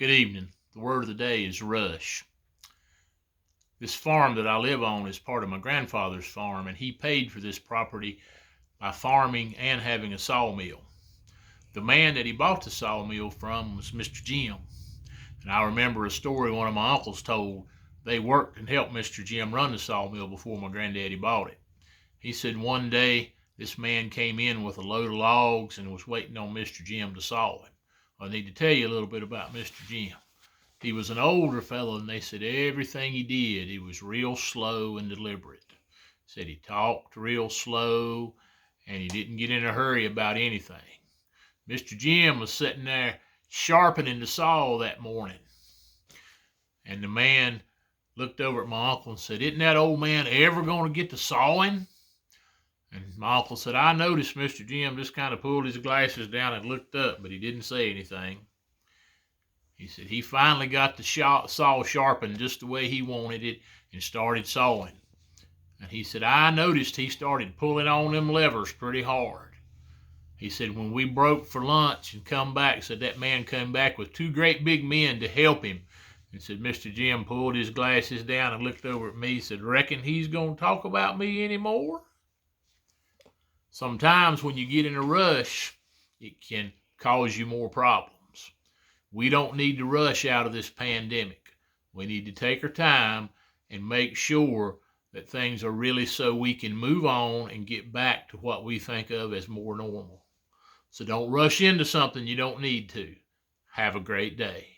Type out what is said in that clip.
Good evening. The word of the day is rush. This farm that I live on is part of my grandfather's farm, and he paid for this property by farming and having a sawmill. The man that he bought the sawmill from was Mr. Jim. And I remember a story one of my uncles told. They worked and helped Mr. Jim run the sawmill before my granddaddy bought it. He said one day this man came in with a load of logs and was waiting on Mr. Jim to saw him. I need to tell you a little bit about Mr. Jim. He was an older fellow, and they said everything he did, he was real slow and deliberate. Said he talked real slow, and he didn't get in a hurry about anything. Mr. Jim was sitting there sharpening the saw that morning, and the man looked over at my uncle and said, "Isn't that old man ever going to get to sawing?" And my uncle said, "I noticed Mr. Jim just kind of pulled his glasses down and looked up, but he didn't say anything." He said he finally got the saw sharpened just the way he wanted it and started sawing. And he said, I noticed he started pulling on them levers pretty hard. He said when we broke for lunch and come back, said that man come back with two great big men to help him. And said Mr. Jim pulled his glasses down and looked over at me, said, "Reckon he's going to talk about me anymore?" Sometimes when you get in a rush, it can cause you more problems. We don't need to rush out of this pandemic. We need to take our time and make sure that things are really so we can move on and get back to what we think of as more normal. So don't rush into something you don't need to. Have a great day.